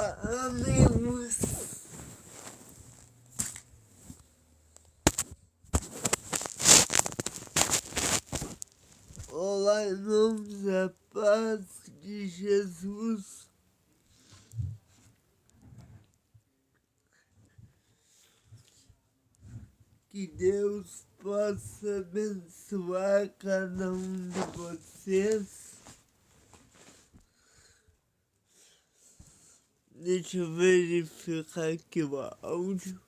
Olá, amigos! Olá, em nome da paz de Jesus. Que Deus possa abençoar cada um de vocês. Deixa eu verificar aqui o áudio.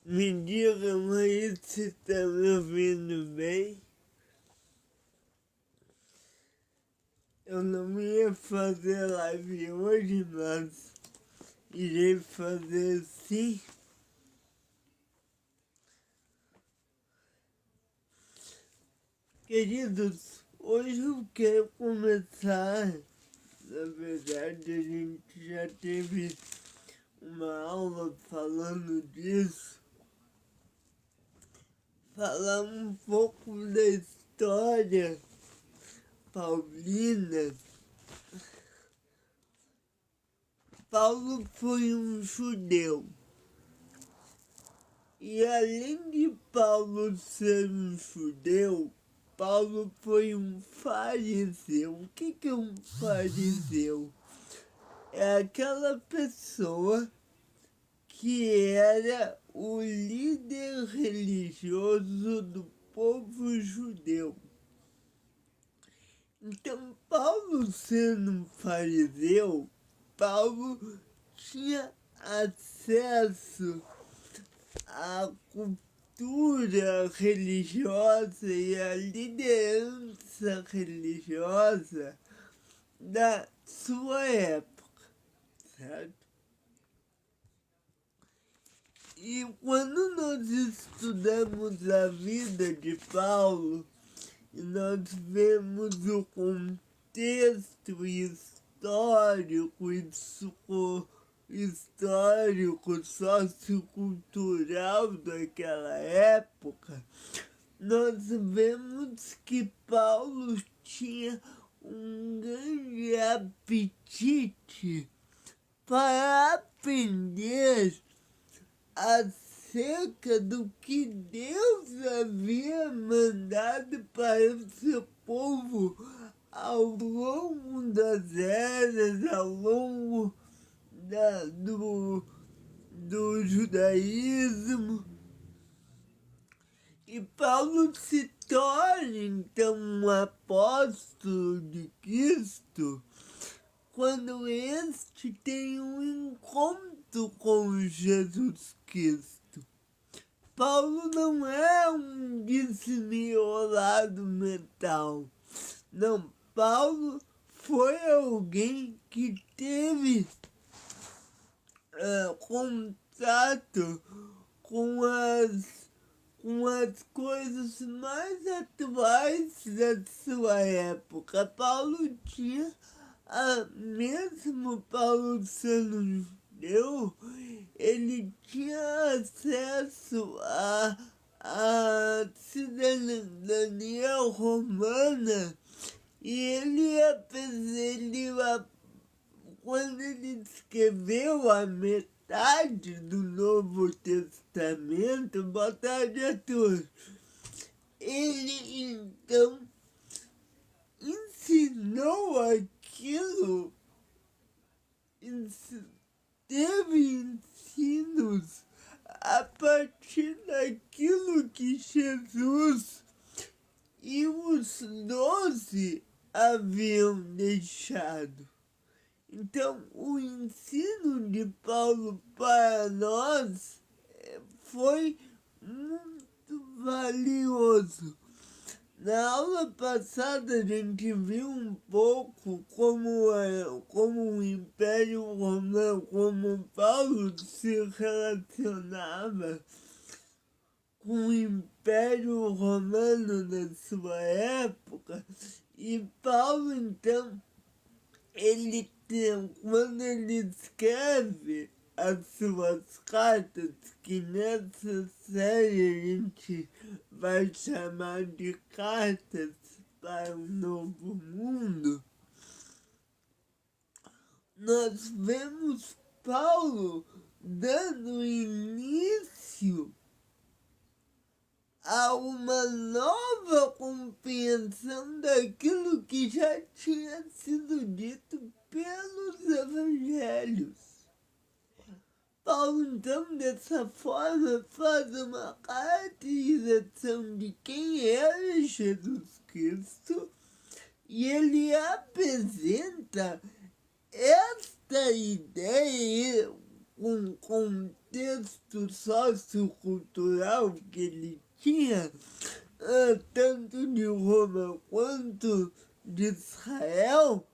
Me digam aí se está me ouvindo bem. Eu não ia fazer live hoje, mas irei fazer sim. Queridos, hoje eu quero começar. Na verdade, a gente já teve uma aula falando disso. Falar um pouco da história paulina. Paulo foi um judeu. E além de Paulo ser um judeu, Paulo foi um fariseu. O que é um fariseu? É aquela pessoa que era o líder religioso do povo judeu. Então, Paulo sendo um fariseu, Paulo tinha acesso à cultura religiosa e à liderança religiosa da sua época, certo? E quando nós estudamos a vida de Paulo, e nós vemos o contexto histórico, sociocultural daquela época, nós vemos que Paulo tinha um grande apetite para aprender acerca do que Deus havia mandado para o seu povo ao longo das eras, ao longo do judaísmo. E Paulo se torna então um apóstolo de Cristo quando este tem um encontro com Jesus Cristo. Paulo não é um desmiolado mental. Não, Paulo foi alguém que teve contato com as coisas mais atuais da sua época. Paulo tinha, mesmo Paulo sendo judeu, ele tinha acesso à cidadania romana. E quando ele escreveu a metade do Novo Testamento, boa tarde a todos, ele então ensinou aquilo, teve ensinos a partir daquilo que Jesus e os 12 haviam deixado. Então, o ensino de Paulo para nós foi muito valioso. Na aula passada, a gente viu um pouco como o Império Romano, como Paulo se relacionava com o Império Romano na sua época. E Paulo, então, quando ele escreve as suas cartas, que nessa série a gente vai chamar de Cartas para um Novo Mundo, nós vemos Paulo dando início a uma nova compreensão daquilo que já tinha sido dito pelos evangelhos. Paulo, então, dessa forma, faz uma caracterização de quem era Jesus Cristo e ele apresenta esta ideia, um contexto sociocultural que ele tinha, tanto de Roma quanto de Israel,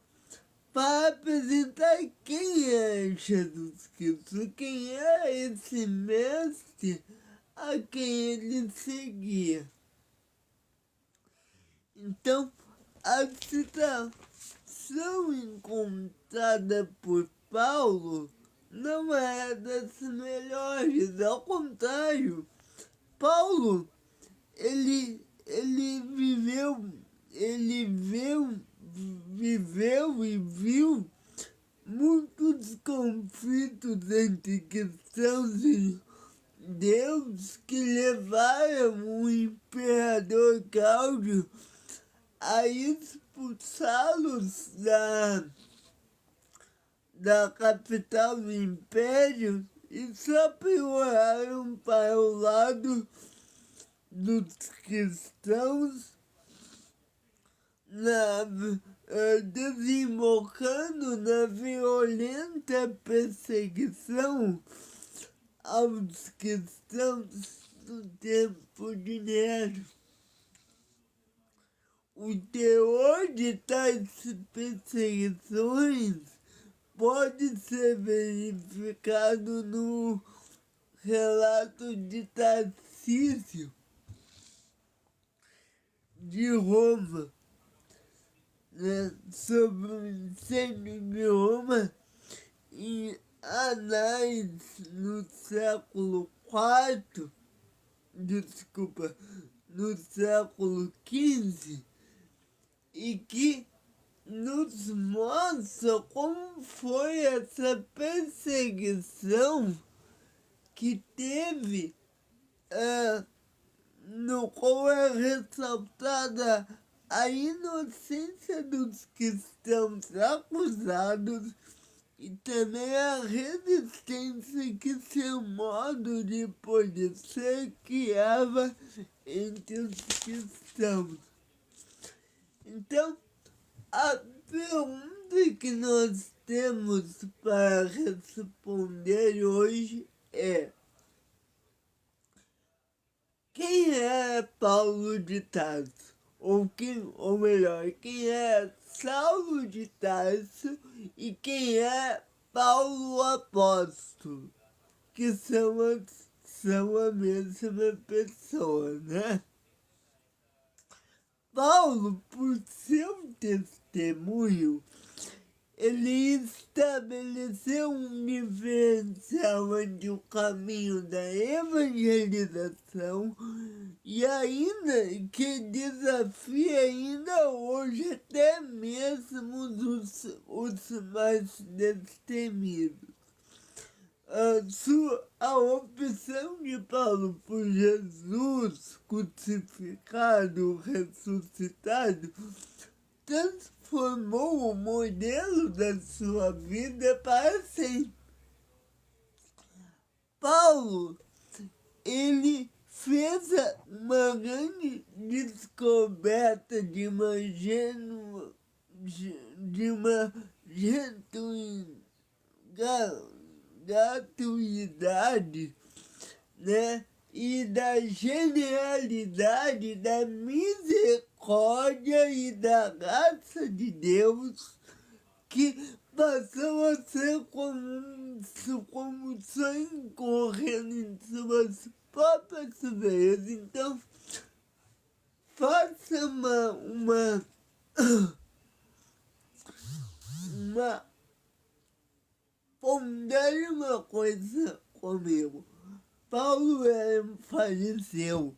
para apresentar quem é Jesus Cristo, quem é esse mestre a quem ele seguia. Então, a citação encontrada por Paulo não é das melhores, ao contrário. Paulo, ele viveu e viu muitos conflitos entre cristãos e Deus que levaram o imperador Cláudio a expulsá-los da capital do império e só pioraram para o lado dos cristãos, desembocando na violenta perseguição aos cristãos do tempo de Nero. O teor de tais perseguições pode ser verificado no relato de Tarcísio de Roma, né, sobre o incêndio de Roma em Anais no século IV, no século XV, e que nos mostra como foi essa perseguição que teve, no qual é ressaltada a inocência dos cristãos acusados e também a resistência que seu modo de poder criava entre os cristãos. Então, a pergunta que nós temos para responder hoje é: quem é Paulo de Tarso? Ou melhor, quem é Saulo de Tarso e quem é Paulo Apóstolo? Que são a mesma pessoa, né? Paulo, por seu testemunho, ele estabeleceu um diferencial entre o caminho da evangelização e ainda que desafia ainda hoje até mesmo os mais destemidos. A opção de Paulo por Jesus crucificado, ressuscitado, transformou o modelo da sua vida para sempre. Paulo, ele fez uma grande descoberta de uma gratuidade, né? E da genialidade, da misericórdia e da graça de Deus, que passou a ser como sangue correndo em suas próprias veias. Então, faça uma considere uma coisa comigo. Paulo faleceu.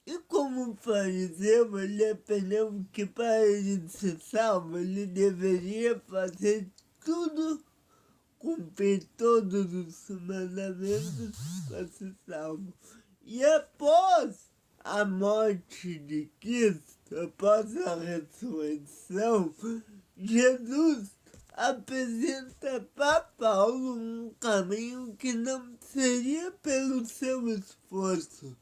E como faleceu, ele aprendeu que para ele ser salvo, ele deveria fazer tudo, cumprir todos os mandamentos para ser salvo. E após a morte de Cristo, após a ressurreição, Jesus apresenta para Paulo um caminho que não seria pelo seu esforço,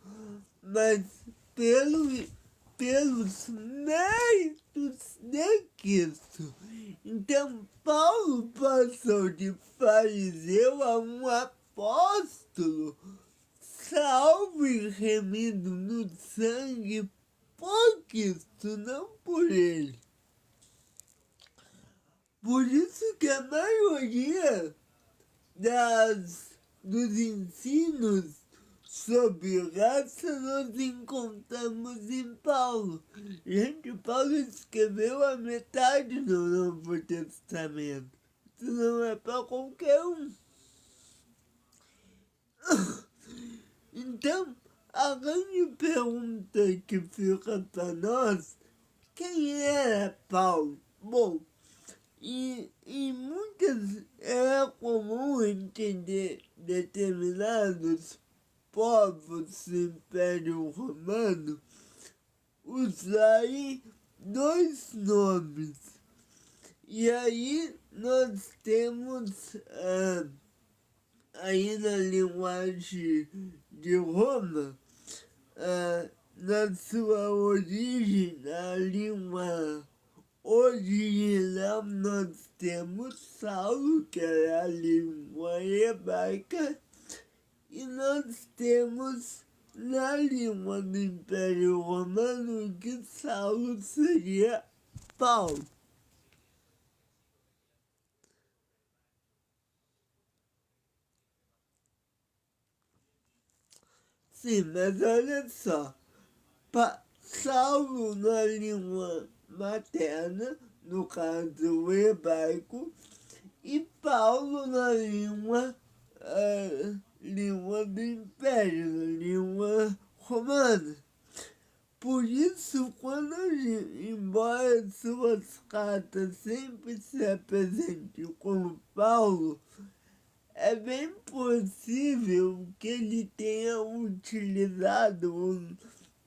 mas pelos méritos de Cristo. Então, Paulo passou de fariseu a um apóstolo, salvo e remido no sangue por Cristo, não por ele. Por isso que a maioria dos ensinos sobre raça nós encontramos em Paulo. Gente, Paulo escreveu a metade do Novo Testamento. Isso não é para qualquer um. Então, a grande pergunta que fica para nós, quem era Paulo? Bom, e muitas era comum entender determinados povos do Império Romano usarem dois nomes. E aí nós temos aí na linguagem de Roma, na sua origem, na língua original, nós temos Saulo, que é a língua hebraica, e nós temos na língua do Império Romano que Saulo seria Paulo. Sim, mas olha só, Saulo na língua materna, no caso o hebraico, e Paulo na língua do Império, língua romana. Por isso, embora suas cartas sempre se apresentem como Paulo, é bem possível que ele tenha utilizado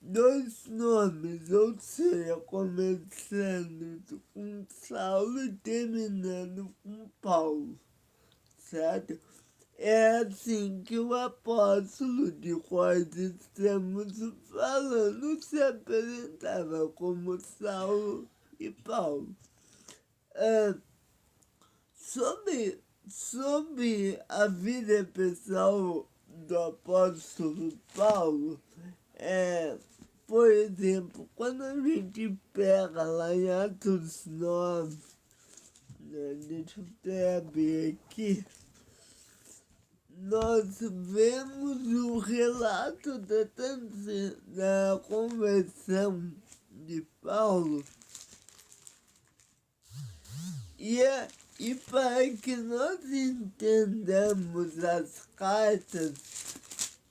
dois nomes, ou seja, começando com Saulo e terminando com Paulo, certo? É assim que o apóstolo de qual estamos falando se apresentava como Saulo e Paulo. Sobre a vida pessoal do apóstolo Paulo, por exemplo, quando a gente pega lá em Atos 9, deixa eu até abrir aqui, nós vemos o relato da conversão de Paulo. E para que nós entendamos as cartas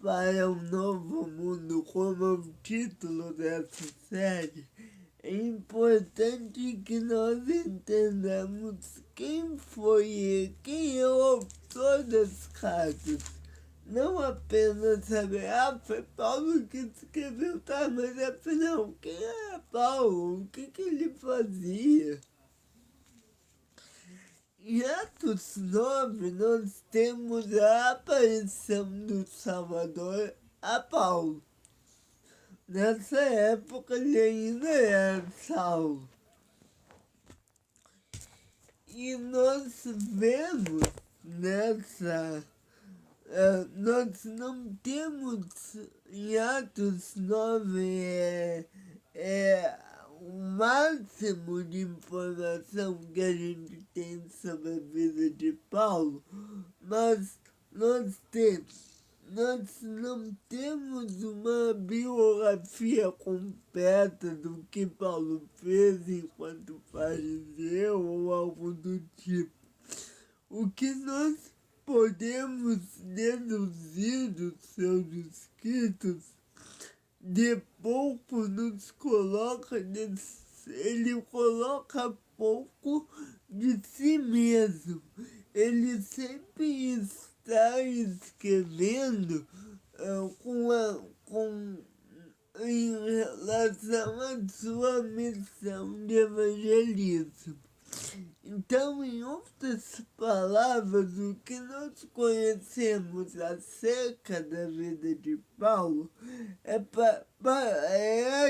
para um novo mundo, como é o título dessa série, é importante que nós entendamos quem é o autor das cartas. Não apenas saber, foi Paulo que escreveu, tá, mas afinal, quem era Paulo? O que ele fazia? Em Atos 9, nós temos a aparição do Salvador a Paulo. Nessa época ele ainda era Saulo. E nós vemos nós não temos em Atos 9 o máximo de informação que a gente tem sobre a vida de Paulo, mas nós não temos uma biografia completa do que Paulo fez enquanto fariseu ou algo do tipo. O que nós podemos deduzir dos seus escritos, de pouco nos coloca, ele coloca pouco de si mesmo. Ele sempre está escrevendo em relação à sua missão de evangelismo. Então, em outras palavras, o que nós conhecemos acerca da vida de Paulo é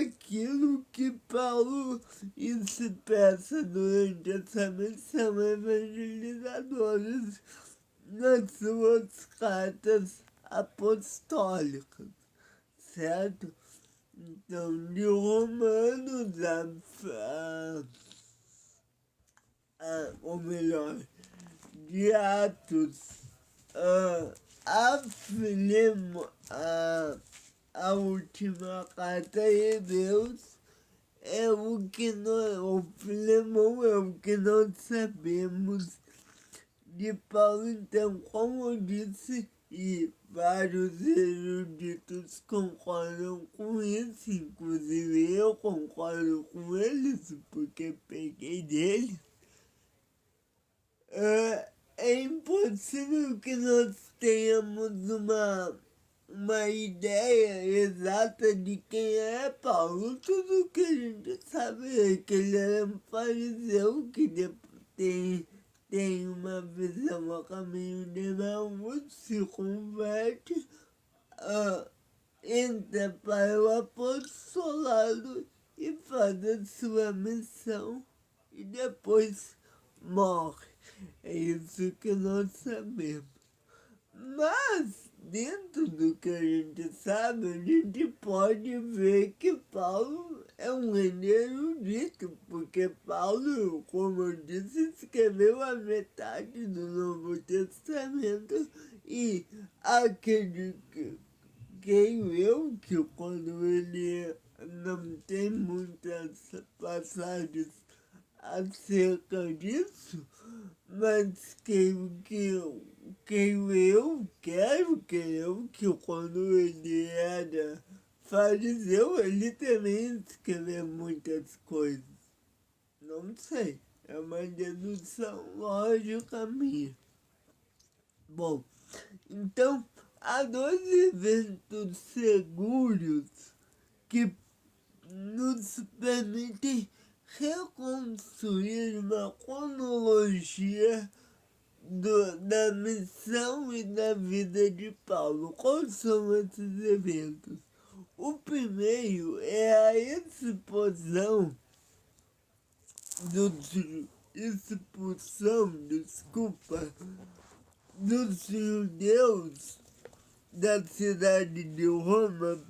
aquilo que Paulo expressa durante essa missão evangelizadora nas suas cartas apostólicas, certo? Então, de Romanos ou melhor, de Atos a última carta a Hebreus é o que o Filemão é o que nós sabemos de Paulo. Então, como eu disse, e vários eruditos concordam com isso, inclusive eu concordo com eles, porque peguei deles. É impossível que nós tenhamos uma ideia exata de quem é Paulo. Tudo que a gente sabe é que ele era um fariseu que tem uma visão a caminho de Emaús, se converte, entra para o apostolado e faz a sua missão e depois morre. É isso que nós sabemos. Mas, dentro do que a gente sabe, a gente pode ver que Paulo é um erudito, porque Paulo, como eu disse, escreveu a metade do Novo Testamento e acredito, creio eu, que quando ele não tem muitas passagens acerca disso, mas quero que quando ele era fariseu, ele também escreveu muitas coisas. Não sei, é uma dedução lógica minha. Bom, então, há dois eventos seguros que nos permitem reconstruir uma cronologia da missão e da vida de Paulo. Quais são esses eventos? O primeiro é a expulsão dos judeus da cidade de Roma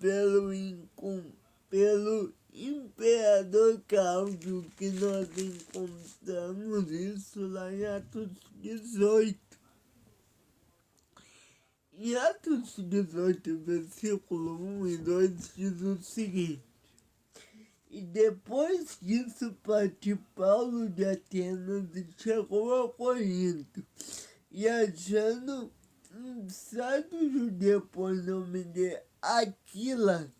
pelo imperador Cláudio, que nós encontramos isso lá em Atos 18. Em Atos 18, versículo 1 e 2, diz o seguinte: e depois disso partiu Paulo de Atenas e chegou a Corinto, e achando um certo judeu por nome de Aquila,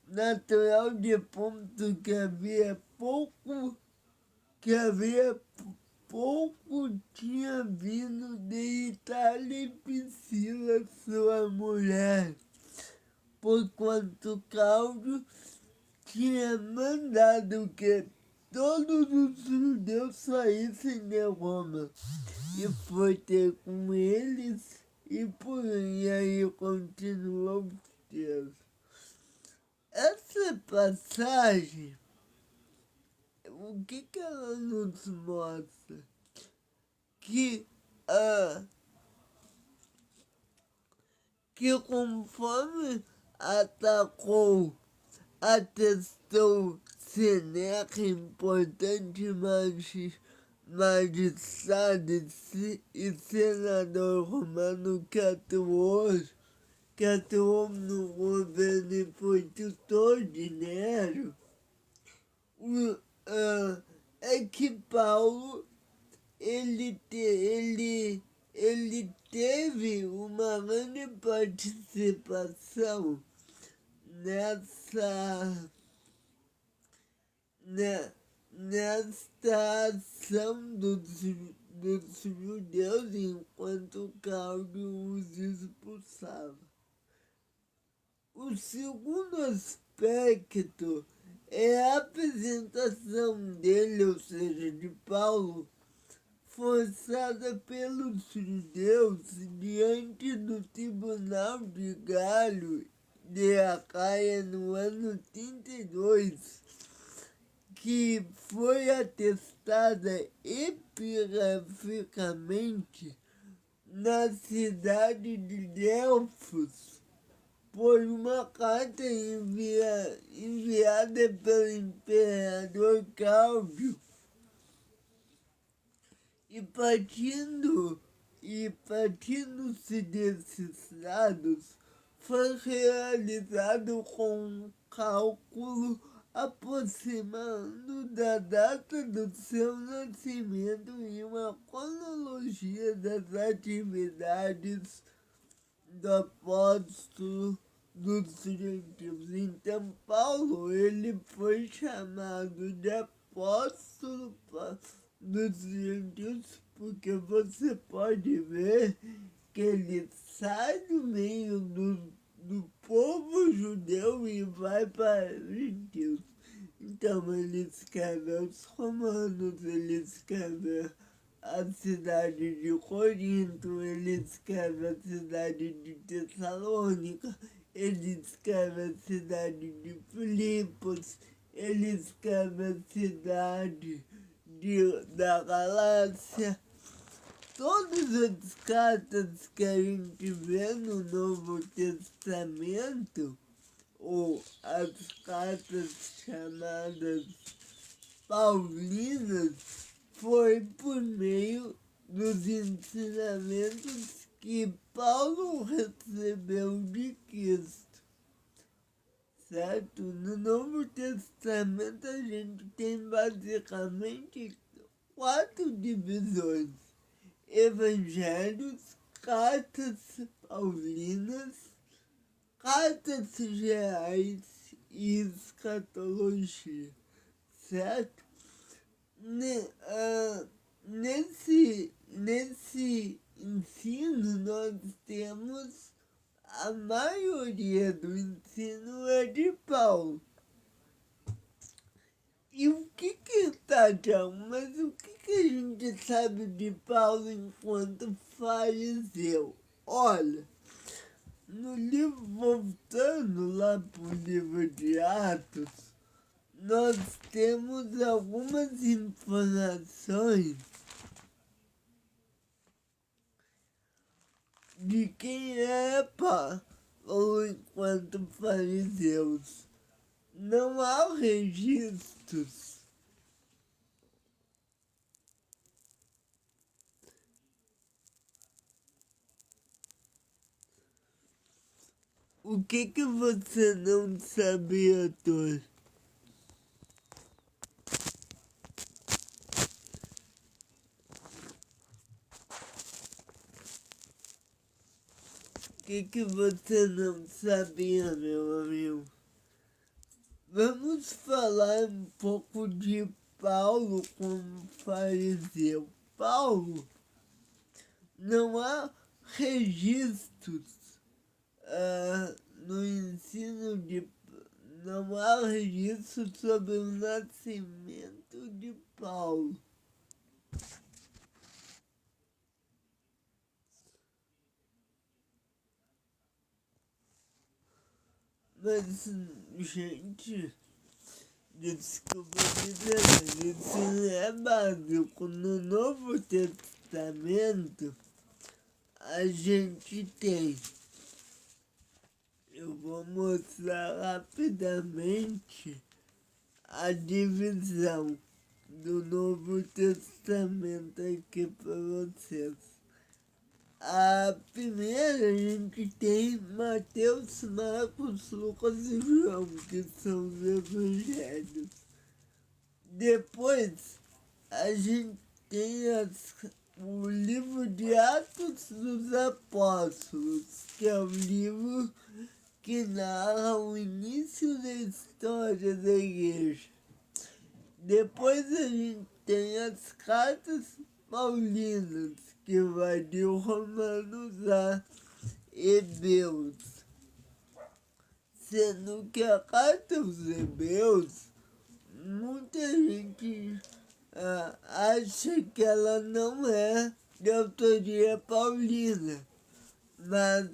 natural de Ponto, que havia pouco tinha vindo de Itália, e Priscila, sua mulher, porquanto Cláudio tinha mandado que todos os judeus saíssem de Roma, e foi ter com eles, e por aí continua o texto. Essa passagem, o que ela nos mostra? Que conforme atestou Seneca, importante magistrado e senador romano que atuou no governo e foi tutor de Nero, é que Paulo ele teve uma grande participação nesta ação dos judeus enquanto Cláudio os expulsava. O segundo aspecto é a apresentação dele, ou seja, de Paulo, forçada pelos judeus diante do tribunal de Galho de Acaia no ano 32, que foi atestada epigraficamente na cidade de Delfos por uma carta enviada pelo imperador Cláudio, e partindo-se desses dados, foi realizado com um cálculo aproximando da data do seu nascimento e uma cronologia das atividades do apóstolo dos gentios. Então, Paulo, ele foi chamado de apóstolo dos gentios, porque você pode ver que ele sai do meio do povo judeu e vai para os gentios. Então, ele escreve aos romanos, ele escreve a cidade de Corinto, ele escreve a cidade de Tessalônica, ele escreve a cidade de Filipos, ele escreve a cidade da Galácia. Todas as cartas que a gente vê no Novo Testamento, ou as cartas chamadas paulinas, foi por meio dos ensinamentos que Paulo recebeu de Cristo, certo? No Novo Testamento a gente tem basicamente 4 divisões: evangelhos, cartas paulinas, cartas gerais e escatologia, certo? Nesse ensino nós temos a maioria do ensino é de Paulo. E o que tá, Tiago? Mas o que a gente sabe de Paulo enquanto fariseu? Olha, no livro, voltando lá para o livro de Atos, nós temos algumas informações de quem é Paulo enquanto fariseus. Não há registros o que você não sabia, Arthur? O que você não sabia, meu amigo? Vamos falar um pouco de Paulo como fariseu. Paulo, não há registros no ensino de... Não há registro sobre o nascimento de Paulo. Mas, gente, desculpa dizer, mas isso não é básico. No Novo Testamento, a gente tem... Eu vou mostrar rapidamente a divisão do Novo Testamento aqui para vocês. A primeira, a gente tem Mateus, Marcos, Lucas e João, que são os evangelhos. Depois, a gente tem o livro de Atos dos Apóstolos, que é o livro que narra o início da história da igreja. Depois a gente tem as cartas paulinas, que vai de Romanos a Hebreus. Sendo que a carta aos Hebreus, muita gente acha que ela não é de autoria paulina, mas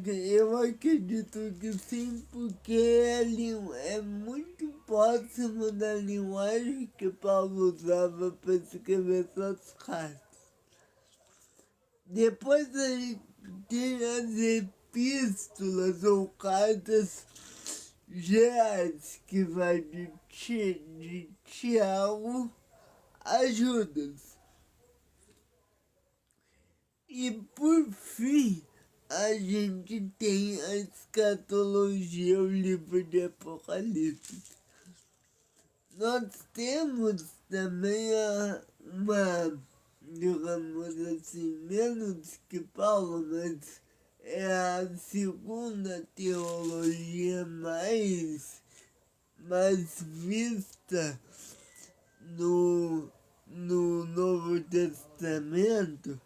eu acredito que sim, porque é muito próximo da linguagem que Paulo usava para escrever suas cartas. Depois a gente tem as epístolas ou cartas gerais, que vai de Tiago a Judas. E por fim, a gente tem a escatologia, o livro de Apocalipse. Nós temos também digamos assim, menos que Paulo, mas é a segunda teologia mais vista no Novo Testamento,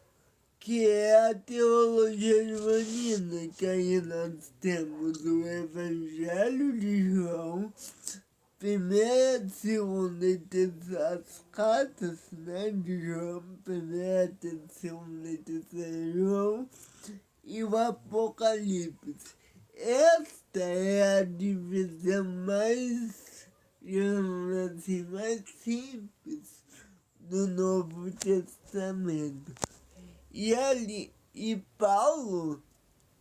que é a teologia joanina, que aí nós temos o Evangelho de João, primeira, segunda e terceira, as cartas, né, de João, primeira, segunda e terceira João, e o Apocalipse. Esta é a divisão mais, digamos assim, mais simples do Novo Testamento. E Paulo,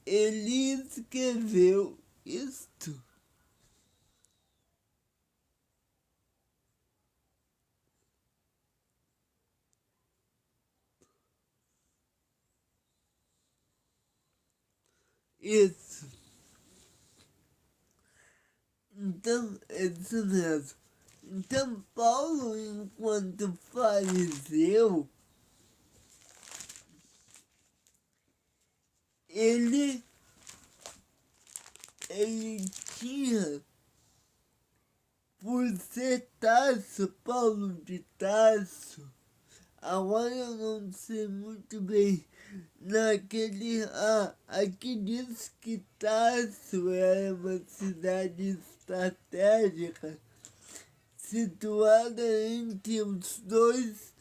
ele escreveu isto. Isso. Então, é isso mesmo. Então, Paulo, enquanto fariseu, ele tinha, por ser Tarso, Paulo de Tarso, agora eu não sei muito bem, aqui diz que Tarso era uma cidade estratégica, situada entre os dois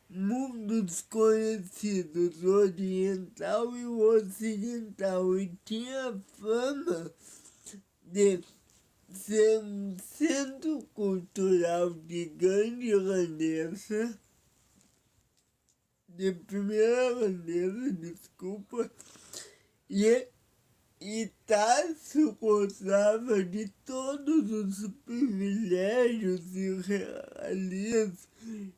mundos conhecidos, o oriental e o ocidental, e tinha fama de ser um centro cultural de grande grandeza, de primeira grandeza, desculpa, e Tarso gozava de todos os privilégios e regalias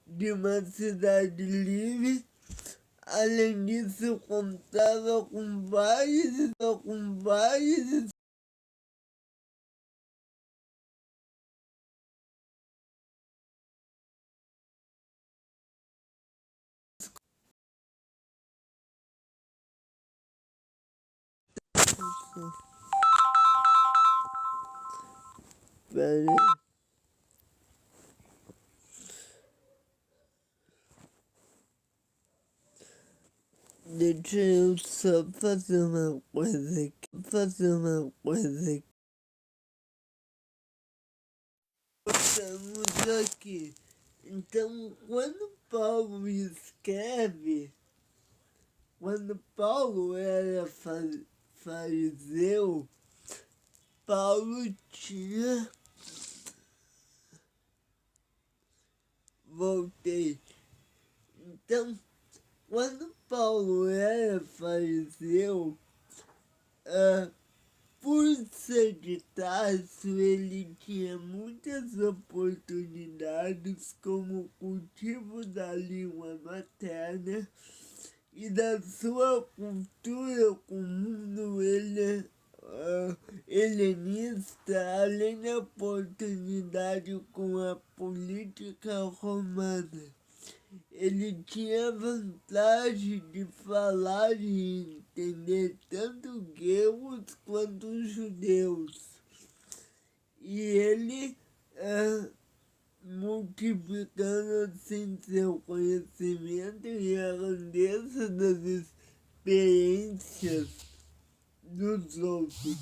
de uma cidade livre. Além disso, contava com vários Deixa eu só fazer uma coisa aqui. Estamos aqui. Então, quando Paulo era fariseu, Paulo tinha. Voltei. Então, quando Paulo era fariseu, por ser de Tarso, ele tinha muitas oportunidades como o cultivo da língua materna e da sua cultura com o mundo helenista, além da oportunidade com a política romana. ele tinha a vantagem de falar e entender tanto gregos quanto judeus. E ele, multiplicando assim seu conhecimento e a grandeza das experiências dos outros.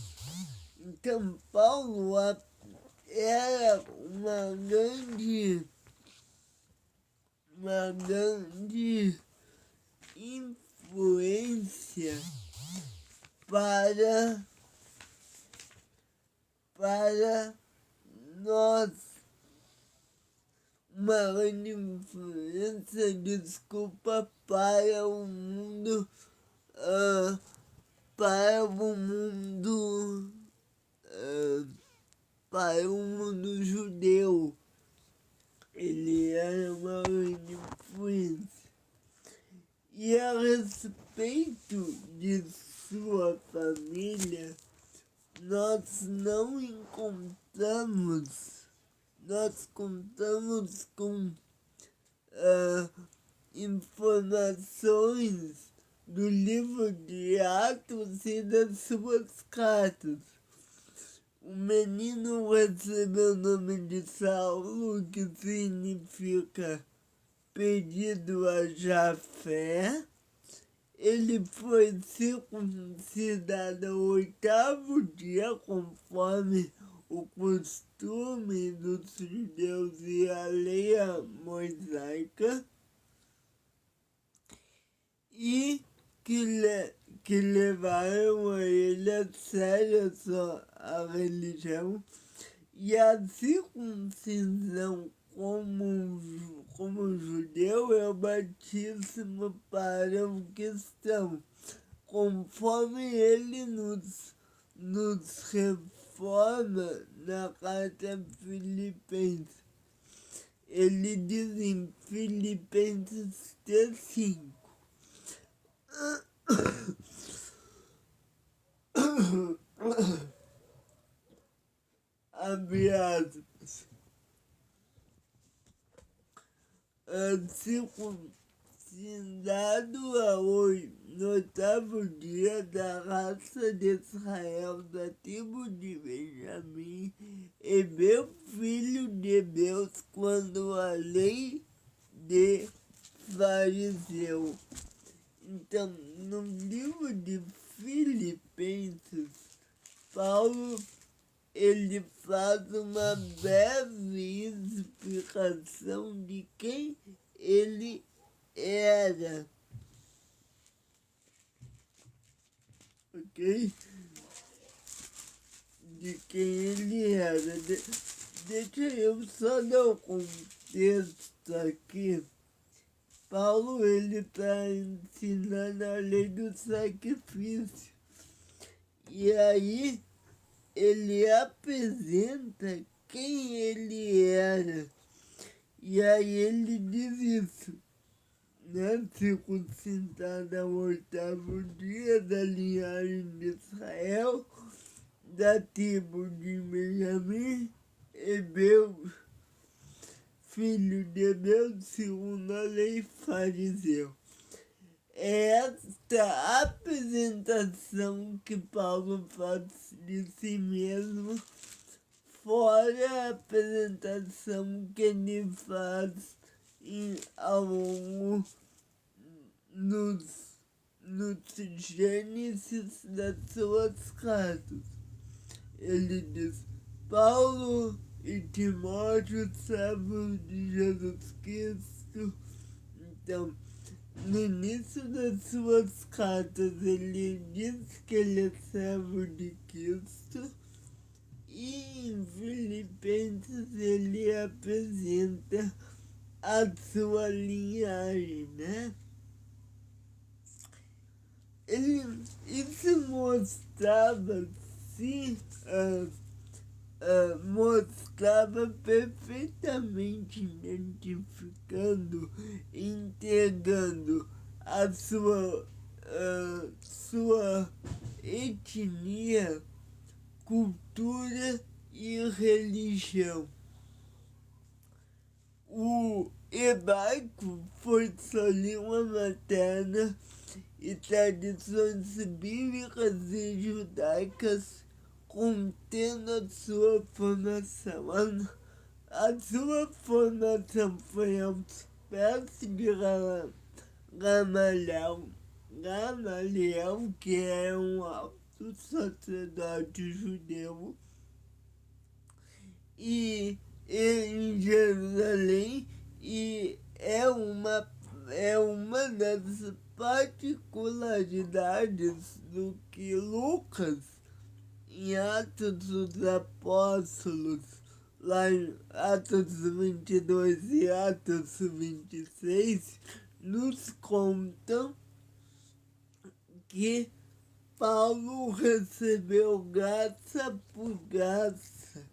Então, Paulo era uma grande influência para nós, uma grande influência, desculpa, para o mundo, para o mundo, para o mundo judeu. Ele era uma grande influência. E a respeito de sua família, nós não encontramos, nós contamos com informações do livro de Atos e das suas cartas. O menino recebeu o nome de Saulo, que significa pedido a Jafé. Ele foi circuncidado ao 8º dia, conforme o costume dos judeus e a lei mosaica, e que levaram a ele a sério a religião e a circuncisão como judeu é o batismo para o cristão, conforme ele nos reforma na carta Filipenses. Ele diz em Filipenses 3:5. Abre aspas. Circuncidado no 8º dia da raça de Israel, da tribo de Benjamim, hebreu, filho de Deus, quando a lei de fariseu. Então, no livro de Filipenses, Paulo ele faz uma breve explicação de quem ele era, ok? De quem ele era. Deixa eu só dar um contexto aqui. Paulo ele está ensinando a lei do sacrifício. E aí ele apresenta quem ele era. E aí ele diz isso, né? Circuncidado ao 8º dia da linhagem de Israel, da tribo de Benjamim, hebreu, filho de Deus, segundo a lei fariseu. É esta apresentação que Paulo faz de si mesmo, fora a apresentação que ele faz ao longo nos Gênesis das suas cartas. Ele diz: Paulo e Timóteo, servos de Jesus Cristo. Então, no início das suas cartas, ele diz que ele é servo de Cristo, e em Filipenses ele apresenta a sua linhagem, né? Isso mostrava perfeitamente, identificando, entregando a sua etnia, cultura e religião. hebraico foi sua língua materna e tradições bíblicas e judaicas contendo a sua formação foi aos pés de Gamaliel, que é um alto sacerdote judeu, e em Jerusalém, e é uma das particularidades do que Lucas, em Atos dos Apóstolos, lá em Atos 22 e Atos 26, nos contam que Paulo recebeu graça por graça,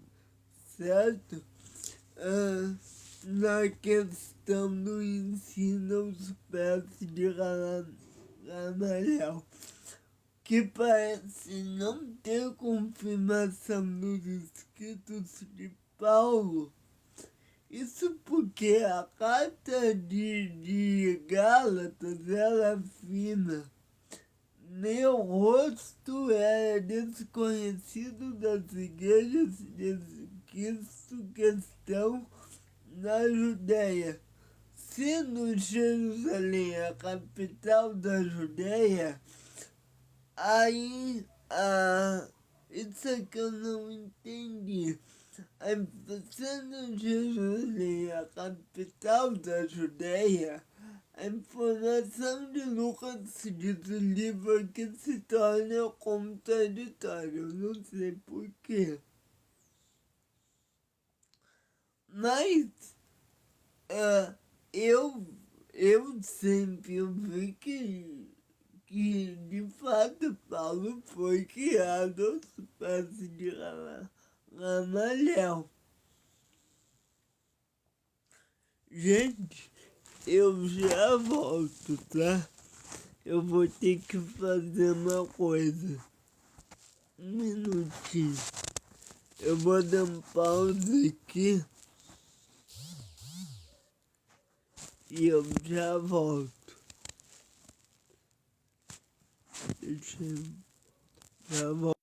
certo? Na questão do ensino aos pés de Gamaliel, que parece não ter confirmação nos escritos de Paulo. Isso porque a carta de Gálatas era fina. Meu rosto era desconhecido das igrejas de Cristo que estão na Judéia. Sendo Jerusalém a capital da Judéia, aí isso é que eu não entendi. Sendo Jerusalém a capital da Judéia, a informação de Lucas diz o livro que se torna contraditório. Não sei porquê. Mas eu sempre vi que de fato Paulo foi criado aos pés de Gamaliel. Gente, eu já volto, tá? Eu vou ter que fazer uma coisa. Um minutinho. Eu vou dar um pause aqui e eu já volto. Deixa eu já volto.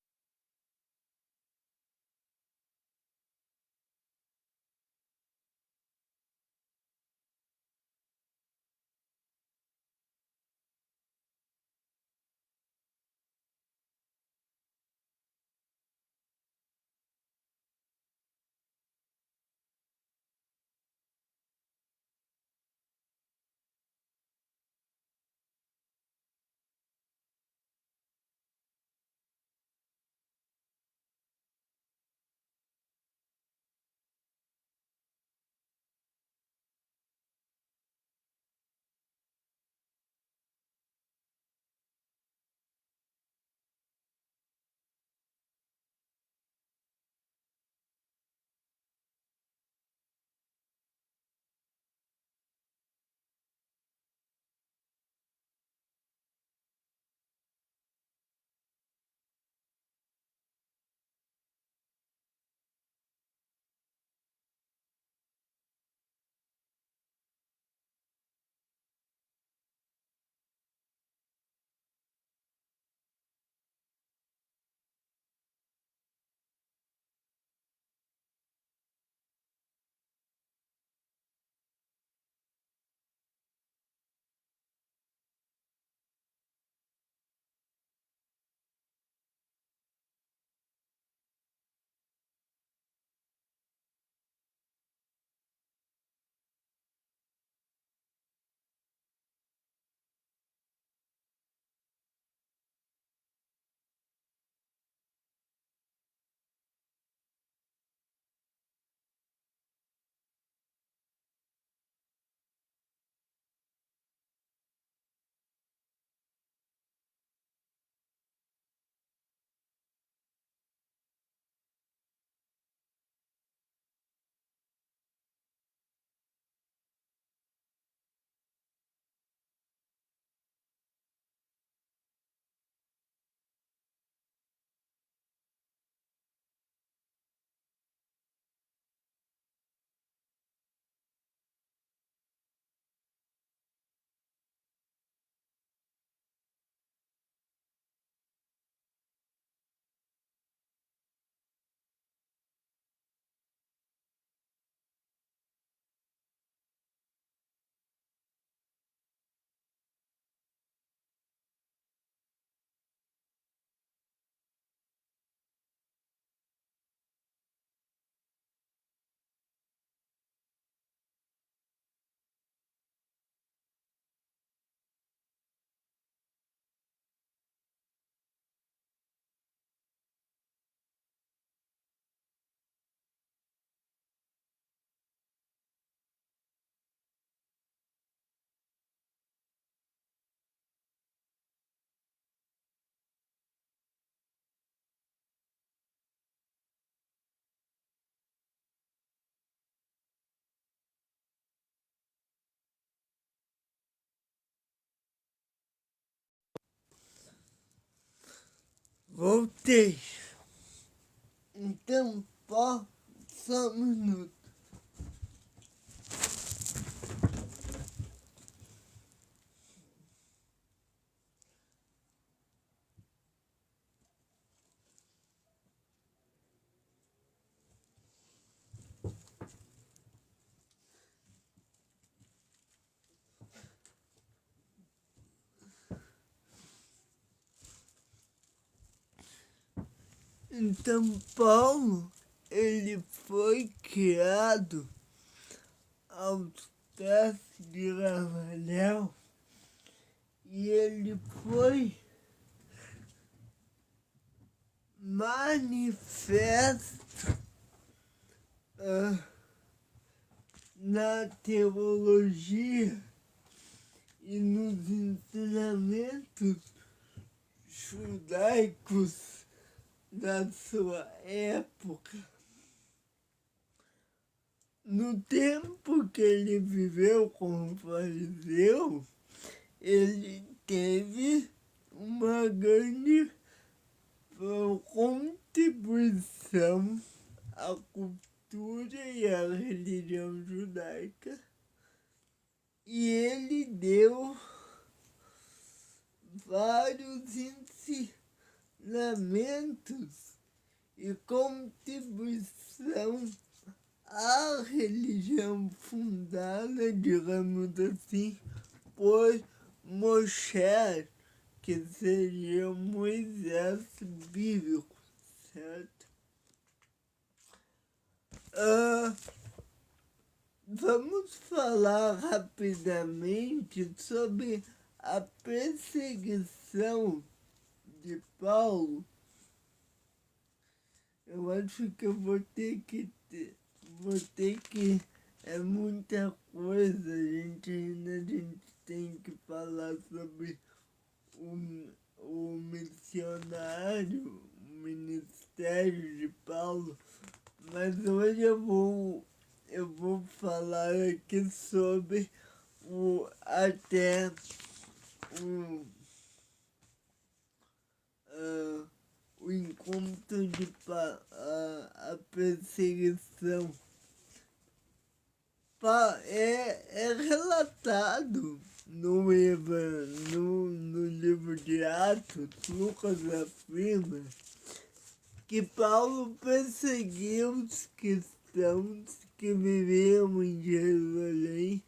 Voltei. Então, só um minuto. Então, Paulo, ele foi criado aos testes de Gamaliel e ele foi manifesto na teologia e nos ensinamentos judaicos da sua época. No tempo que ele viveu como fariseu, ele teve uma grande contribuição à cultura e à religião judaica, e ele deu vários ensinamentos e contribuição à religião fundada, digamos assim, por Moshe, que seria Moisés bíblico, certo? Vamos falar rapidamente sobre a perseguição de Paulo. Eu acho que eu vou ter que é muita coisa, a gente tem que falar sobre o missionário, o ministério de Paulo, mas hoje eu vou falar aqui sobre o encontro de a perseguição. É relatado no livro de Atos. Lucas afirma que Paulo perseguiu os cristãos que viviam em Jerusalém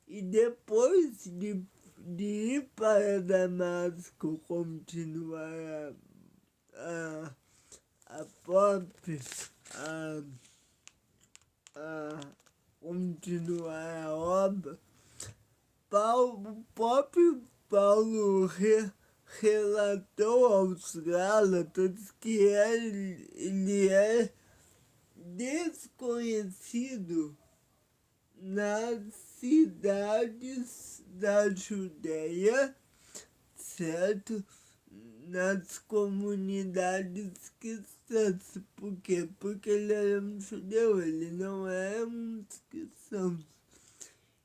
e depois de ir para Damasco continuar a continuar a obra, o próprio Paulo relatou aos Gálatas que ele é desconhecido nas cidades da Judéia, certo? Nas comunidades cristãs. Por quê? Porque ele era um judeu, ele não é um cristão.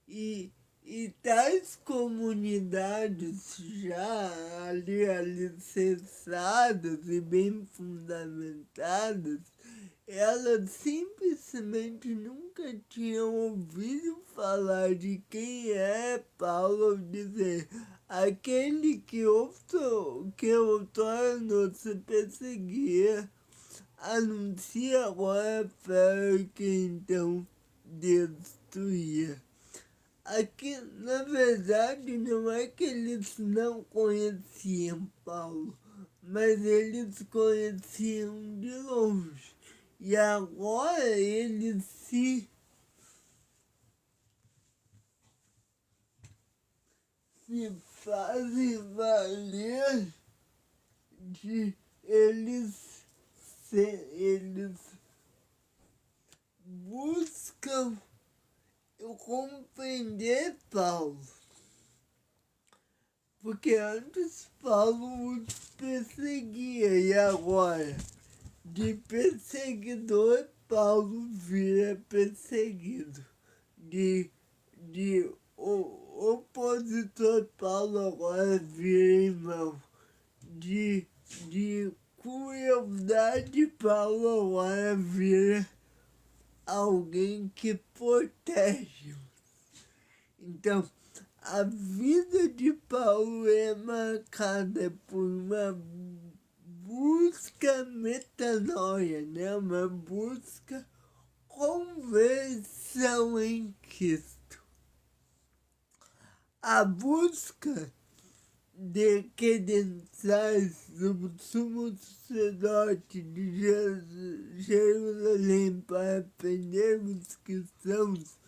E tais comunidades já alicerçadas e bem fundamentadas, elas simplesmente nunca tinham ouvido falar de quem é Paulo, ou dizer, aquele que outrora se perseguia, anuncia agora para que então destruía. Aqui, na verdade, não é que eles não conheciam Paulo, mas eles conheciam de longe. E agora eles se fazem valer de eles buscam compreender Paulo. Porque antes Paulo os perseguia e agora de perseguidor Paulo vira perseguido. De opositor Paulo agora vira irmão. De crueldade, Paulo agora vira alguém que protege. Então, a vida de Paulo é marcada por uma busca metanoia, né? Uma busca conversão em Cristo. A busca de credenciais do sumo sacerdote de Jerusalém para aprendermos cristãos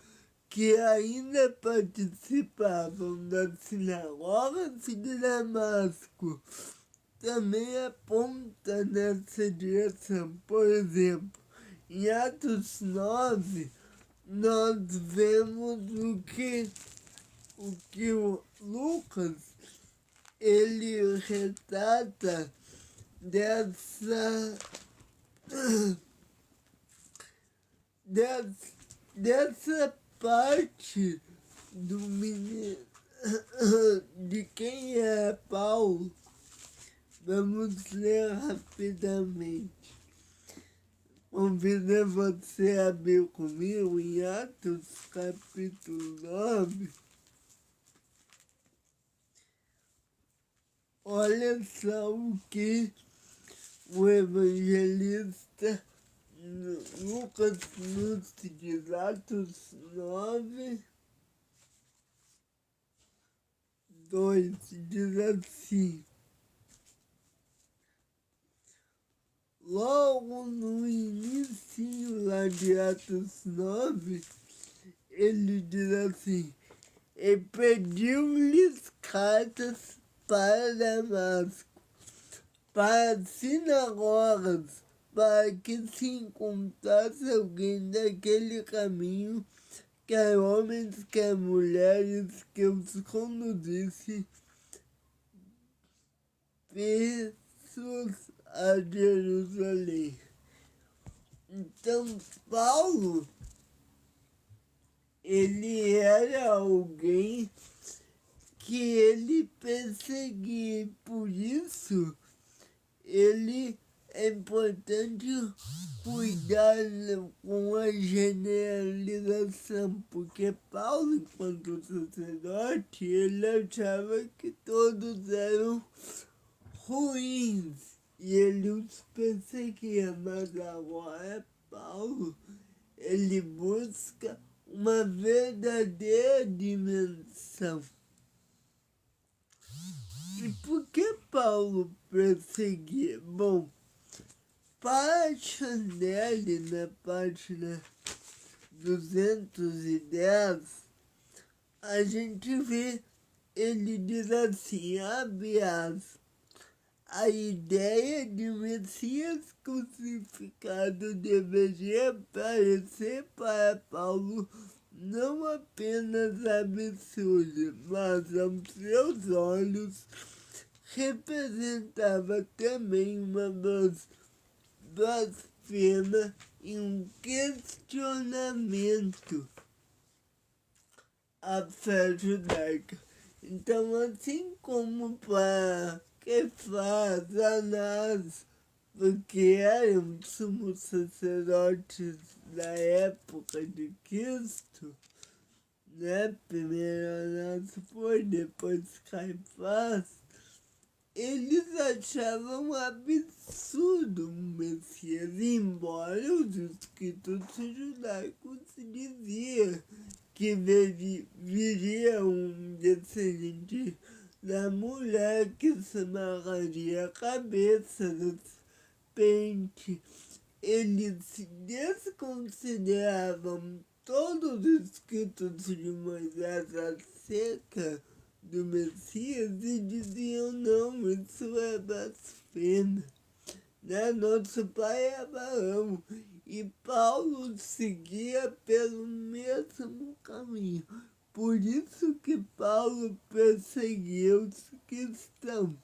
que ainda participavam das sinagogas de Damasco também aponta nessa direção. Por exemplo, em Atos 9, nós vemos o que o Lucas ele retrata dessa parte do menino, de quem é Paulo. Vamos ler rapidamente. Convido você a abrir comigo em Atos capítulo 9. Olha só o que o evangelista Lucas nos diz. Atos 9, 2, diz assim: logo no início lá de Atos 9, ele diz assim: e pediu-lhes cartas para Damasco, para sinagogas, para que se encontrasse alguém daquele caminho, quer homens, quer mulheres, que os conduzisse presos a Jerusalém. Então, Paulo, ele era alguém que ele perseguia, por isso é importante cuidar com a generalização, porque Paulo, enquanto sacerdote, ele achava que todos eram ruins e ele os perseguia, mas agora Paulo, ele busca uma verdadeira dimensão. E por que Paulo perseguia? Bom, para Chanel, na página 210, a gente vê, ele diz assim, abre aspas, a ideia de Messias crucificado deveria parecer para Paulo não apenas absurdo, mas aos seus olhos representava também uma blasfema e um questionamento à fé judaica. Então, assim como para Kefas, Anás, porque eram sumos sacerdotes da época de Cristo, né? Primeiro Anás foi, depois Caifás, eles achavam absurdo o Messias, embora os escritos judaicos dizia que viria um descendente da mulher que esmagaria a cabeça da serpente. Eles desconsideravam todos os escritos de Moisés acerca do Messias e diziam, não, isso é blasfêmia, né? Nosso pai é Abraão. E Paulo seguia pelo mesmo caminho. Por isso que Paulo perseguiu os cristãos.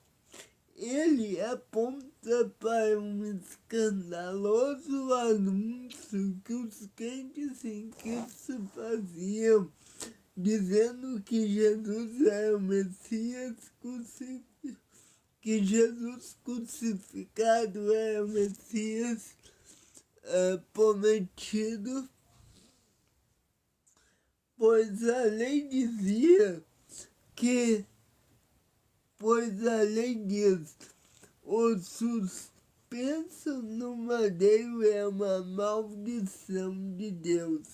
Ele aponta para um escandaloso anúncio que os crentes em Cristo faziam, dizendo que Jesus era o Messias crucificado, que Jesus crucificado é o Messias prometido, pois a lei dizia que, pois a lei diz, o suspenso no madeiro é uma maldição de Deus.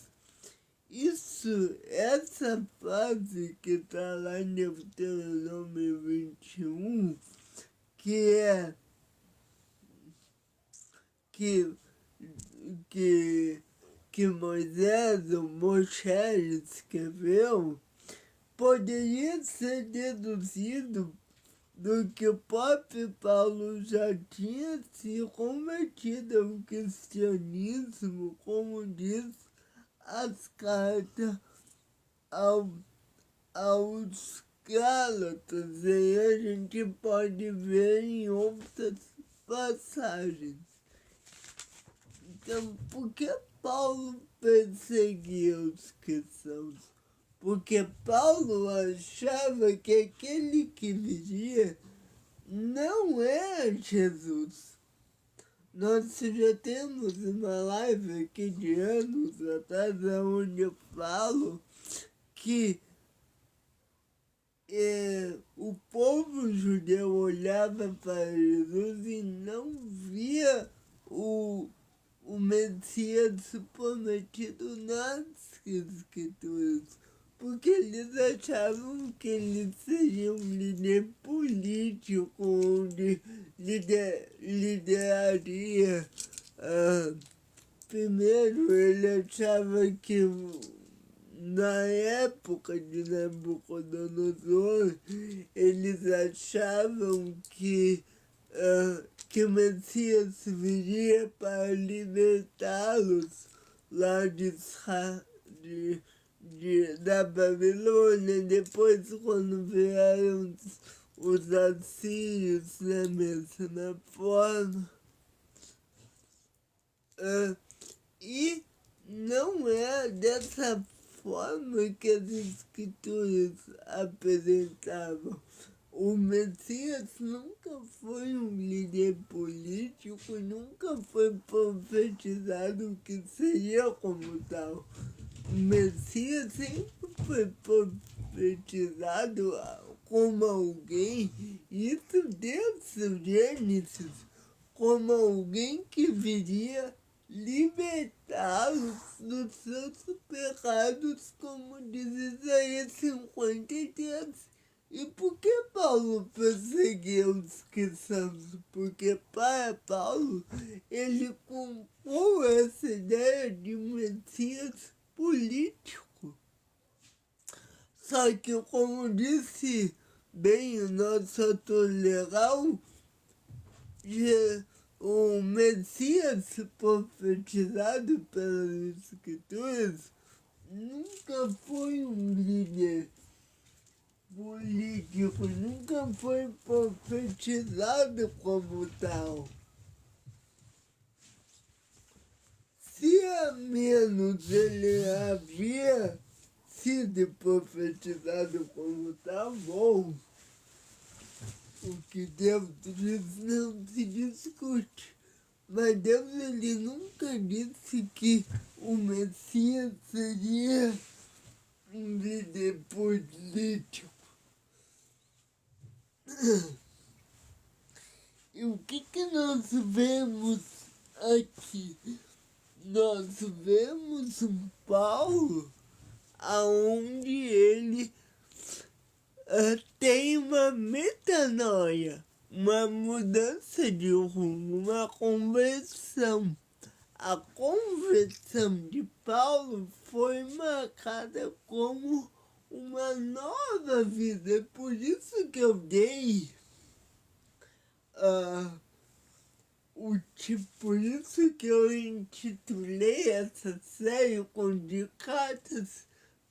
Essa frase que está lá em Deuteronômio 21, que Moisés, o Moshe, escreveu, poderia ser deduzido do que o próprio Paulo já tinha se convertido ao cristianismo, como diz as cartas aos Gálatas, e a gente pode ver em outras passagens. Então, por que Paulo perseguia os cristãos? Porque Paulo achava que aquele que viria não é Jesus. Nós já temos uma live aqui de anos atrás, onde eu falo que o povo judeu olhava para Jesus e não via o Messias prometido nas Escrituras, porque eles achavam que ele seria um líder político, onde lideraria. Primeiro, ele achava que na época de Nabucodonosor, eles achavam que o Messias viria para libertá-los lá da Babilônia. Depois, quando vieram os assírios na mesma forma, e não é dessa forma que as Escrituras apresentavam. O Messias nunca foi um líder político, nunca foi profetizado que seria como tal. O Messias sempre foi profetizado como alguém, isso desde o Gênesis, como alguém que viria libertá-los dos seus pecados, como diz Isaías 53. E por que Paulo perseguia os cristãos? Porque para Paulo, ele comprou essa ideia de Messias político. Só que, como disse bem o nosso autor legal, o Messias profetizado pelas Escrituras nunca foi um líder político, nunca foi profetizado como tal. Se a menos ele havia sido profetizado como tal, bom, o que Deus diz não se discute. Mas Deus, ele nunca disse que o Messias seria um líder político. E o que nós vemos aqui? Nós vemos um Paulo onde ele tem uma metanoia, uma mudança de rumo, uma conversão. A conversão de Paulo foi marcada como uma nova vida. É por isso que eu dei por isso que eu intitulei essa série de cartas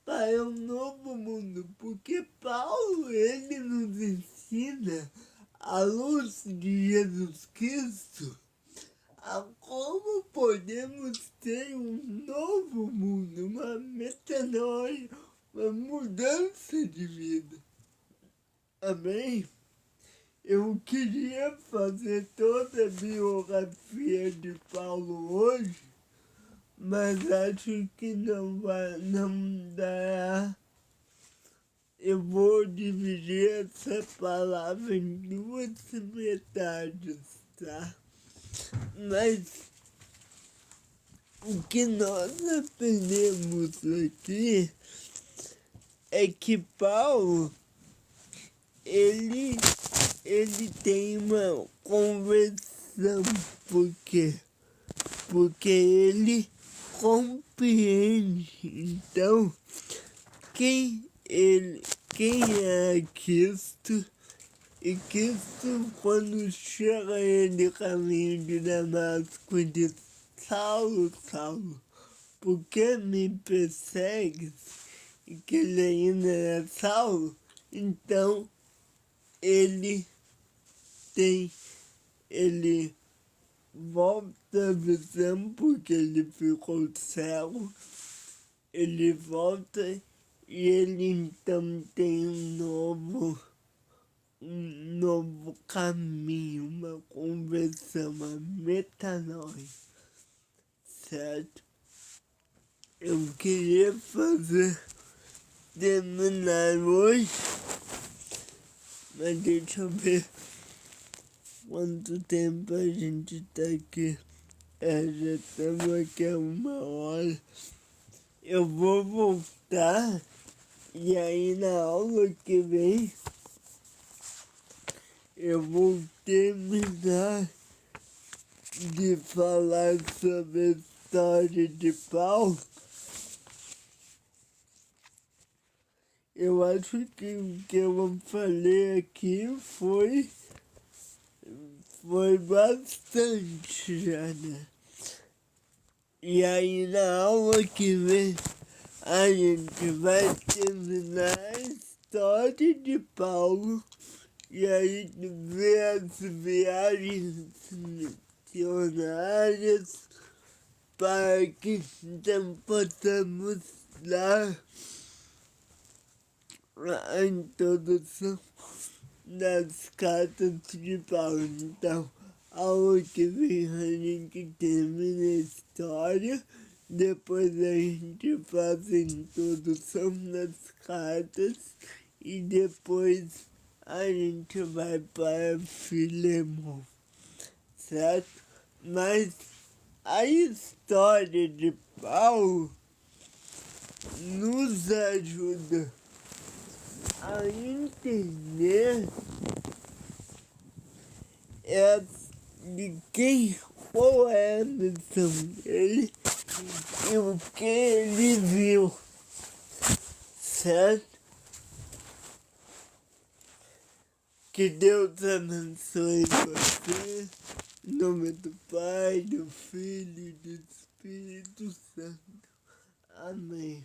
para um novo mundo, porque Paulo, ele nos ensina, à luz de Jesus Cristo, a como podemos ter um novo mundo, uma metanoia, uma mudança de vida. Amém? Eu queria fazer toda a biografia de Paulo hoje, mas acho que não dará. Eu vou dividir essa palavra em duas metades, tá? Mas o que nós aprendemos aqui é que Paulo, ele tem uma conversão. Por quê? Porque ele compreende. Então, quem é Cristo? E Cristo, quando chega ele caminho de Damasco, diz: Saulo, Saulo, por que me persegues? E que ele ainda é Saulo. Então, ele volta a visão porque ele ficou cego. Ele volta e ele então tem um novo caminho, uma conversão, uma metanoia, certo? Eu queria terminar hoje, mas deixa eu ver quanto tempo a gente tá aqui. Já estamos aqui há 1 hora. Eu vou voltar e aí na aula que vem eu vou terminar de falar sobre a história de Paulo. Eu acho que o que eu falei aqui foi bastante já, né? E aí na aula que vem a gente vai terminar a história de Paulo e aí ver as viagens missionárias para que então possamos dar a introdução das cartas de Paulo. Então, aula que vem a gente termina a história, depois a gente faz a introdução das cartas e depois a gente vai para Filemon, certo? Mas a história de Paulo nos ajuda a entender qual é a missão dele e o que ele viu, certo? Que Deus abençoe você, em nome do Pai, do Filho e do Espírito Santo. Amém.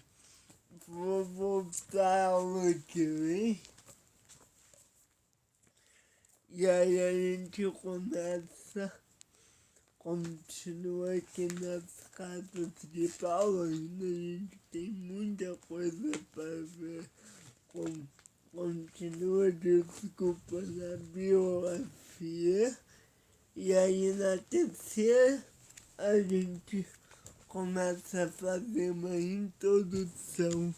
Vou voltar ao ano que vem. E aí a gente continua aqui nas cartas de Paulo. Ainda a gente tem muita coisa para ver. Continua, desculpa, na biografia. E aí na terceira a gente começa a fazer uma introdução.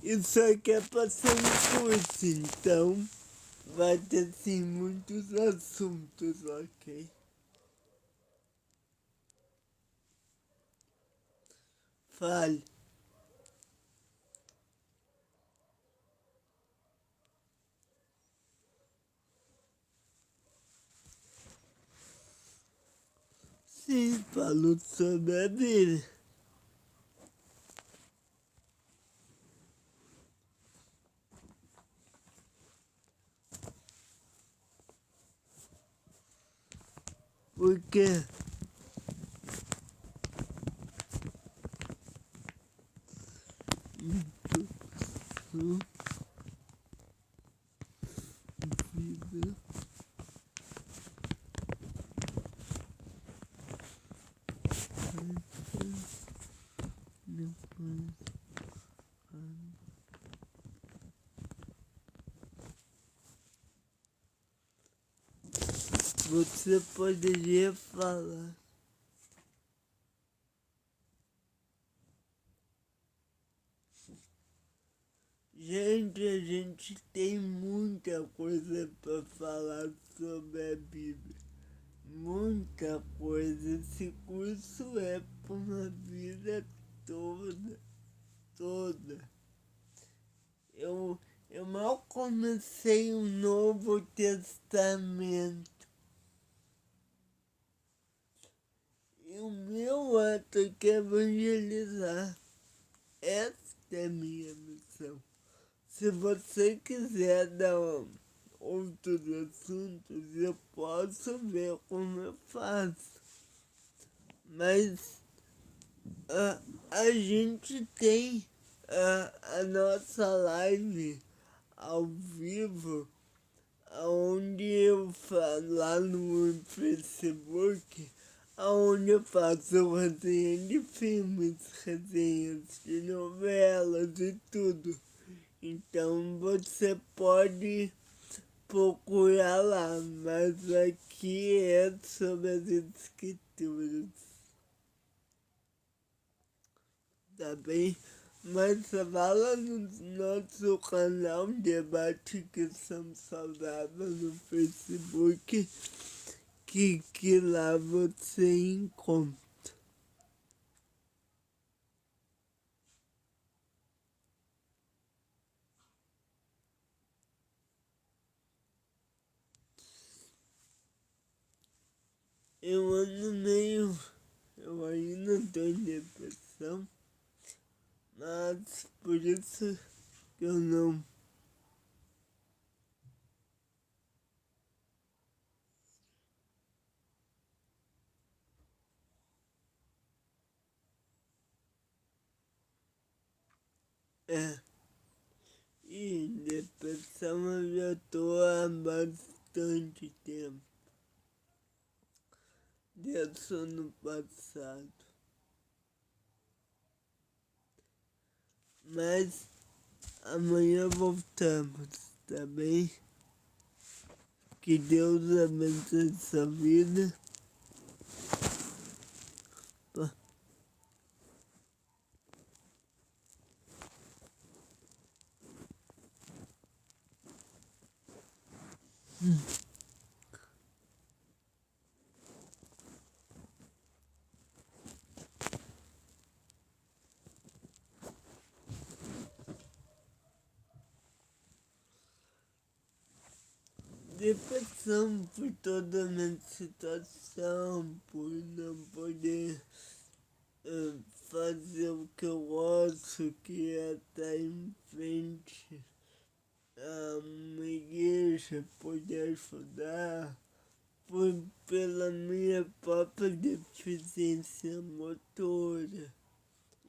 Isso aqui é para ser um curso, então vai ter sim muitos assuntos, ok? Fale. Sim, falou sobre a Bíblia. Por quê? Vida. Depois. você poderia falar. Gente, a gente tem muita coisa para falar sobre a Bíblia. Muita coisa. Esse curso é por uma vida toda. Toda. Eu mal comecei o Novo Testamento. E o meu ato aqui é evangelizar. Essa é a minha missão. Se você quiser dar outros assuntos, eu posso ver como eu faço. Mas a gente tem a nossa live ao vivo, onde eu falo lá no Facebook, onde eu faço resenha de filmes, resenhas de novelas e tudo. Então você pode procurar lá, mas aqui é sobre as escrituras, tá bem? Mas vá lá no nosso canal Debate Cristão Saudável no Facebook, que lá você encontra. Eu ainda estou em depressão, mas por isso que eu não. E depressão eu já estou há bastante tempo, desde o ano passado. Mas amanhã voltamos, tá bem? Que Deus abençoe sua vida. Depressão por toda a minha situação, por não poder fazer o que eu gosto, que é estar em frente a uma igreja, poder ajudar, pela minha própria deficiência motora,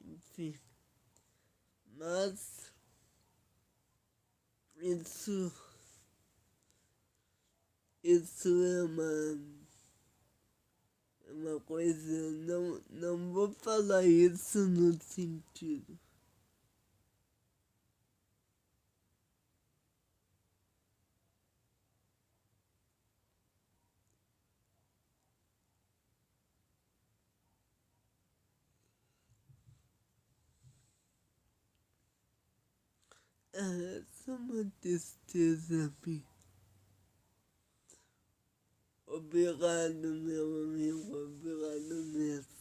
enfim. Mas isso é uma coisa, não vou falar isso no sentido. Essa é uma tristeza minha. Obrigado, meu amigo, obrigado mesmo.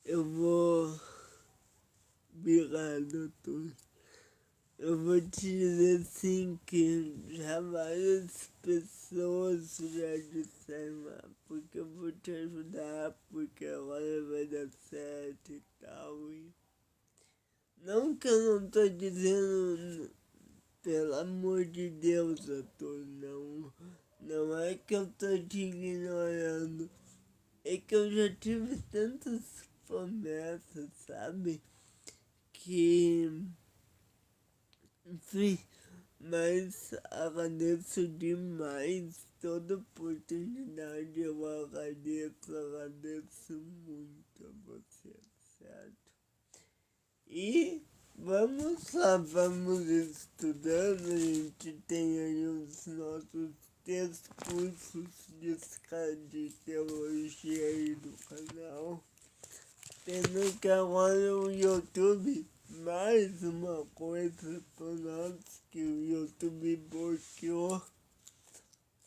Eu vou. Obrigado, doutor. Eu vou te dizer assim que já várias pessoas já disseram, porque eu vou te ajudar, porque agora vai dar certo e tal. Não que eu não tô dizendo, pelo amor de Deus, doutor, não é que eu tô te ignorando. É que eu já tive tantas promessas, sabe? Que, enfim, mas agradeço demais toda oportunidade. Eu agradeço muito a você, certo? E Vamos lá, vamos estudando. A gente tem aí os nossos 3 cursos de teologia aí do canal. Tendo que agora o YouTube, mais uma coisa para nós, que o YouTube bloqueou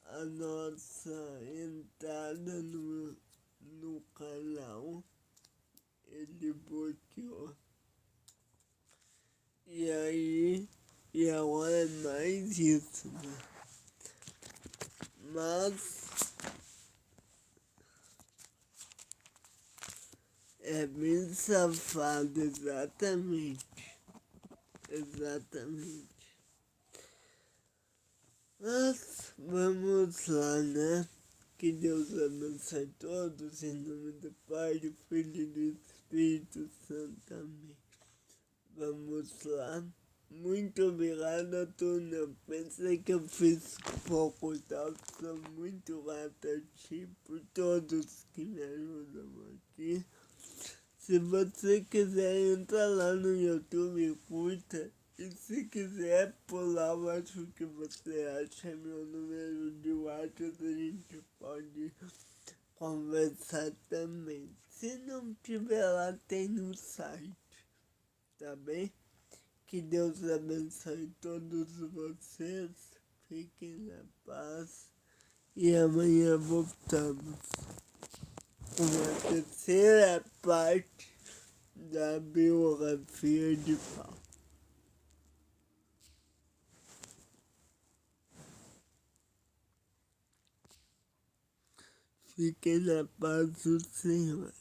a nossa entrada no canal. Ele bloqueou. E agora é mais isso, né? Mas é bem safado, exatamente. Mas vamos lá, né? Que Deus abençoe todos, em nome do Pai, do Filho e do Espírito Santo. Amém. Vamos lá. Muito obrigado a todos. Eu pensei que eu fiz pouco, tá? Sou muito grato a ti por todos que me ajudam aqui. Se você quiser entrar lá no YouTube, curta. E se quiser pular, eu acho que você acha meu número de WhatsApp, a gente pode conversar também. Se não tiver lá, tem no site, tá bem? Que Deus abençoe todos vocês, fiquem na paz e amanhã voltamos com a terceira parte da biografia de Paulo. Fiquem na paz do Senhor.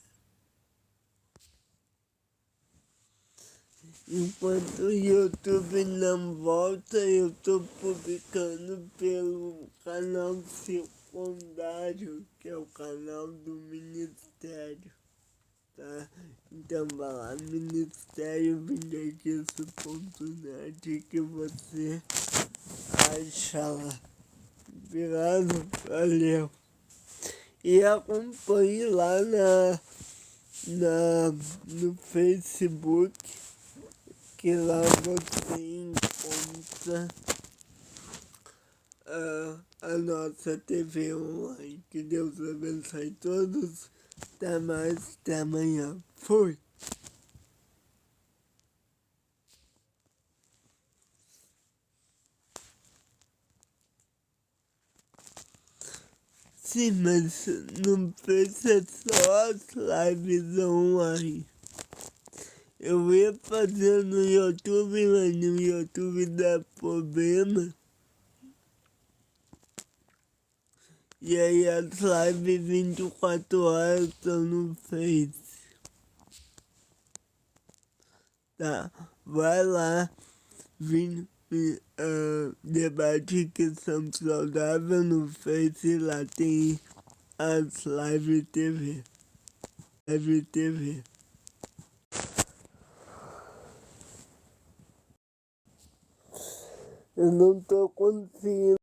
Enquanto o YouTube não volta, eu estou publicando pelo canal secundário, que é o canal do Ministério, tá? Então vai lá, Ministério Vindequiço.net, que você acha lá. Obrigado, valeu. E acompanhe lá no Facebook, que lá você encontra a nossa TV online. Que Deus abençoe todos. Até mais, até amanhã. Fui! Sim, mas não precisa só as lives online. Eu ia fazer no YouTube, mas no YouTube dá problema. E aí as lives 24 horas estão no Face. Tá, vai lá, debate questão saudável no Face, lá tem as live TV. Eu não tô conseguindo.